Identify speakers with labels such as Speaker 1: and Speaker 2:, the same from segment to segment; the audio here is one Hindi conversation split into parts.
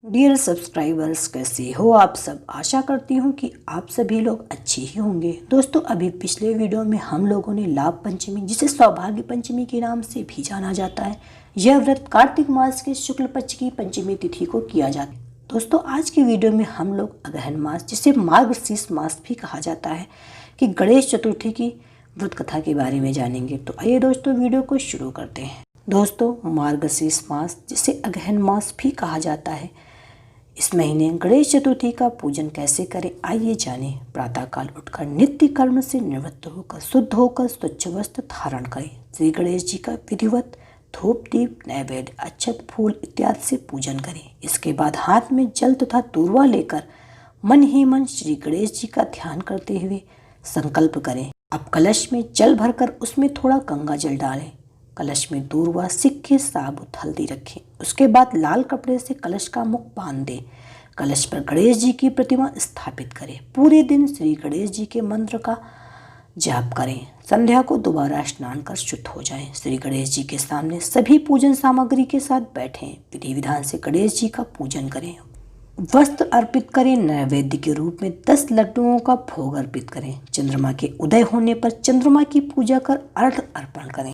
Speaker 1: डियर सब्सक्राइबर्स, कैसे हो आप सब। आशा करती हूँ कि आप सभी लोग अच्छे ही होंगे। दोस्तों, अभी पिछले वीडियो में हम लोगों ने लाभ पंचमी, जिसे सौभाग्य पंचमी के नाम से भी जाना जाता है, यह व्रत कार्तिक मास के शुक्ल पक्ष की पंचमी तिथि को किया जाता है। दोस्तों, आज की वीडियो में हम लोग अगहन मास, जिसे मार्गशीर्ष मास भी कहा जाता है, कि गणेश चतुर्थी की व्रत कथा के बारे में जानेंगे। तो आइए दोस्तों, वीडियो को शुरू करते हैं। दोस्तों, मार्गशीर्ष मास, जिसे अगहन मास भी कहा जाता है, इस महीने गणेश चतुर्थी का पूजन कैसे करें, आइए जानें। प्रातःकाल उठकर नित्य कर्म से निवृत्त होकर शुद्ध होकर स्वच्छ वस्त्र धारण करें। श्री गणेश जी का विधिवत धूप दीप नैवेद्य अक्षत फूल इत्यादि से पूजन करें। इसके बाद हाथ में जल तथा दूर्वा लेकर मन ही मन श्री गणेश जी का ध्यान करते हुए संकल्प करें। अब कलश में जल भरकर उसमें थोड़ा गंगा जल डालें। कलश में दूर्वा, सिक्के, साबुत हल्दी रखें। उसके बाद लाल कपड़े से कलश का मुख बांध दें। कलश पर गणेश जी की प्रतिमा स्थापित करें। पूरे दिन श्री गणेश जी के मंत्र का जाप करें। संध्या को दोबारा स्नान कर शुद्ध हो जाएं। श्री गणेश जी के सामने सभी पूजन सामग्री के साथ बैठें। विधि विधान से गणेश जी का पूजन करें। वस्त्र अर्पित करें। नैवेद्य के रूप में 10 लड्डुओं का भोग अर्पित करें। चंद्रमा के उदय होने पर चंद्रमा की पूजा कर अर्घ्य अर्पण करें।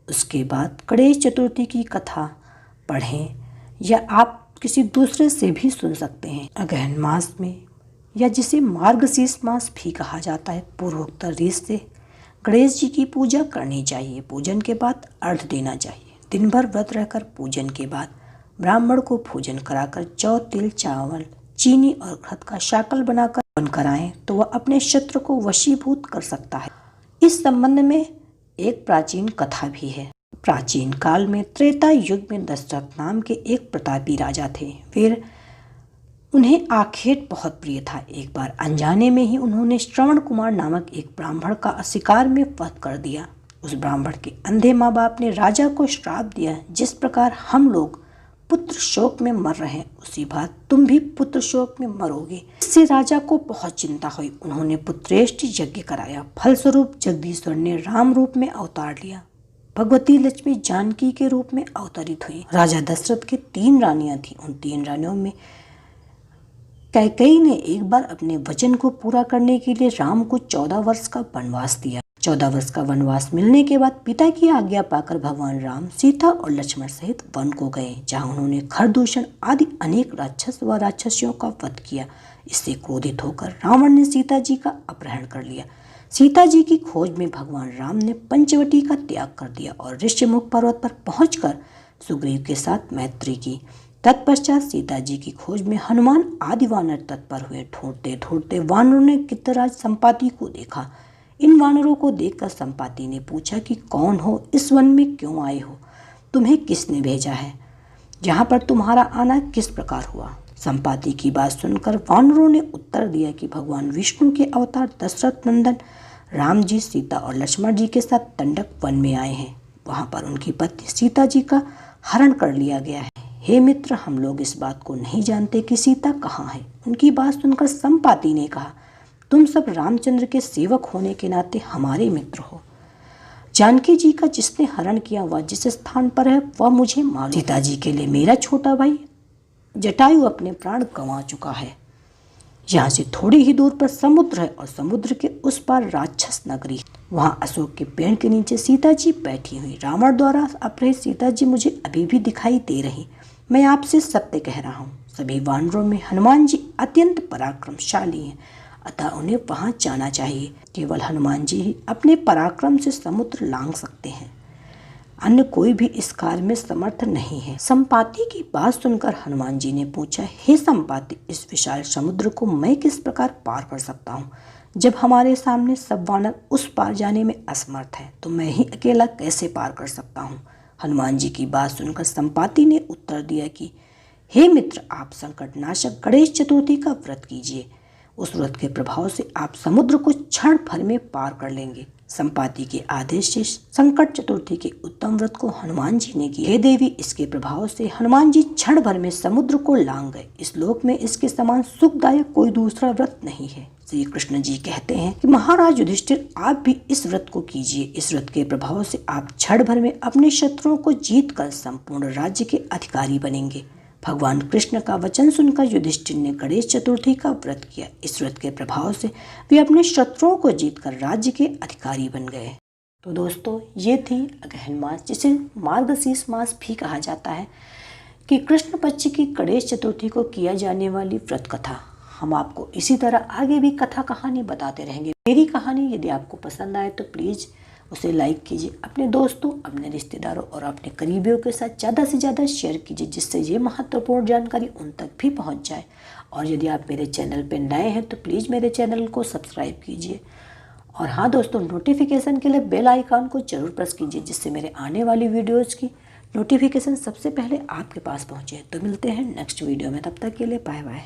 Speaker 1: उसके बाद गणेश चतुर्थी की कथा पढ़ें या आप किसी दूसरे से भी सुन सकते हैं। अगहन मास में, या जिसे मार्गशीर्ष मास भी कहा जाता है, पूर्वोक्त रीत से गणेश जी की पूजा करनी चाहिए। पूजन के बाद अर्घ्य देना चाहिए। दिन भर व्रत रहकर पूजन के बाद ब्राह्मण को भोजन कराकर जौ, तिल, चावल, चीनी और घृत का शाकल बनाकर अर्पण कराएं तो वह अपने शत्रु को वशीभूत कर सकता है। इस संबंध में एक प्राचीन कथा भी है। प्राचीन काल में त्रेता युग में दशरथ नाम के एक प्रतापी राजा थे। फिर उन्हें आखेट बहुत प्रिय था। एक बार अनजाने में ही उन्होंने श्रवण कुमार नामक एक ब्राह्मण का शिकार में वध कर दिया। उस ब्राह्मण के अंधे माँ बाप ने राजा को श्राप दिया, जिस प्रकार हम लोग पुत्र शोक में मर रहे हैं, उसी बात तुम भी पुत्र शोक में मरोगे। इससे राजा को बहुत चिंता हुई। उन्होंने पुत्रेष्ट यज्ञ कराया। फलस्वरूप जगदीश्वर ने राम रूप में अवतार लिया। भगवती लक्ष्मी जानकी के रूप में अवतरित हुई। राजा दशरथ के 3 रानियां थीं। उन 3 रानियों में कैकेयी ने एक बार अपने वचन को पूरा करने के लिए राम को 14 वर्ष का वनवास दिया। 14 वर्ष का वनवास मिलने के बाद पिता की आज्ञा पाकर भगवान राम सीता और लक्ष्मण सहित वन को गए, जहां उन्होंने खरदूषण आदि अनेक राक्षस व राक्षसियों का वध किया। इससे क्रोधित होकर रावण ने सीता जी का अपहरण कर लिया। सीता जी की खोज में भगवान राम ने पंचवटी का त्याग कर दिया और ऋष्यमुख पर्वत पर पहुंचकर सुग्रीव के साथ मैत्री की। तत्पश्चात सीता जी की खोज में हनुमान आदि वानर तत्पर हुए। ढूंढते ढूंढते वानरों ने गिद्धराज संपाति को देखा। इन वानरों को देखकर संपाति ने पूछा कि कौन हो, इस वन में क्यों आए हो, तुम्हें किसने भेजा है, यहाँ पर तुम्हारा आना किस प्रकार हुआ। संपाति की बात सुनकर वानरों ने उत्तर दिया कि भगवान विष्णु के अवतार दशरथ नंदन राम जी सीता और लक्ष्मण जी के साथ टंडक वन में आए हैं। वहाँ पर उनकी पत्नी सीता जी का हरण कर लिया गया है। हे मित्र, हम लोग इस बात को नहीं जानते कि सीता कहाँ है। उनकी बात सुनकर संपाति ने कहा, तुम सब रामचंद्र के सेवक होने के नाते हमारे मित्र हो। जानकी जी का जिसने हरण किया वह जिस स्थान पर है वह मुझे मालूम। सीता जी के लिए मेरा छोटा भाई जटायु अपने प्राण गंवा चुका है। यहाँ से थोड़ी ही दूर पर समुद्र है और समुद्र के उस पार राक्षस नगरी। वहाँ अशोक के पेड़ के नीचे सीता जी बैठी हुई। रावण द्वारा अपहृत सीता जी मुझे अभी भी दिखाई दे रही। मैं आपसे सत्य कह रहा हूँ। सभी वानरों में हनुमान जी अत्यंत पराक्रमशाली हैं, अतः उन्हें वहां जाना चाहिए। केवल हनुमान जी ही अपने पराक्रम से समुद्र लांघ सकते हैं, अन्य कोई भी इस कार्य में समर्थ नहीं है। संपाति की बात सुनकर हनुमान जी ने पूछा, हे संपाति, इस विशाल समुद्र को मैं किस प्रकार पार कर सकता हूँ। जब हमारे सामने सब वानर उस पार जाने में असमर्थ है, तो मैं ही अकेला कैसे पार कर सकता हूँ। हनुमान जी की बात सुनकर संपाति ने उत्तर दिया कि हे मित्र, आप संकटनाशक गणेश चतुर्थी का व्रत कीजिए। उस व्रत के प्रभाव से आप समुद्र को क्षण भर में पार कर लेंगे। संपाति के आदेश से संकट चतुर्थी के उत्तम व्रत को हनुमान जी ने किया। हे देवी, इसके प्रभाव से हनुमान जी क्षण भर में समुद्र को लांघ गए। इस लोक में इसके समान सुखदायक कोई दूसरा व्रत नहीं है। श्री कृष्ण जी कहते हैं कि महाराज युधिष्ठिर, आप भी इस व्रत को कीजिए। इस व्रत के प्रभाव से आप क्षण भर में अपने शत्रुओं को जीत कर संपूर्ण राज्य के अधिकारी बनेंगे। भगवान कृष्ण का वचन सुनकर युधिष्ठिर ने गणेश चतुर्थी का व्रत किया। इस व्रत के प्रभाव से वे अपने शत्रुओं को जीतकर राज्य के अधिकारी बन गए। तो दोस्तों, ये थी अगहन मास, जिसे मार्गशीर्ष मास भी कहा जाता है, कि कृष्ण पक्ष की गणेश चतुर्थी को किया जाने वाली व्रत कथा। हम आपको इसी तरह आगे भी कथा कहानी बताते रहेंगे। मेरी कहानी यदि आपको पसंद आए तो प्लीज़ उसे लाइक कीजिए, अपने दोस्तों, अपने रिश्तेदारों और अपने करीबियों के साथ ज़्यादा से ज़्यादा शेयर कीजिए, जिससे ये महत्वपूर्ण जानकारी उन तक भी पहुंच जाए। और यदि आप मेरे चैनल पर नए हैं तो प्लीज़ मेरे चैनल को सब्सक्राइब कीजिए। और हाँ दोस्तों, नोटिफिकेशन के लिए बेल आइकन को ज़रूर प्रेस कीजिए, जिससे मेरे आने वाली वीडियोज़ की नोटिफिकेशन सबसे पहले आपके पास पहुँचे। तो मिलते हैं नेक्स्ट वीडियो में, तब तक के लिए बाय बाय।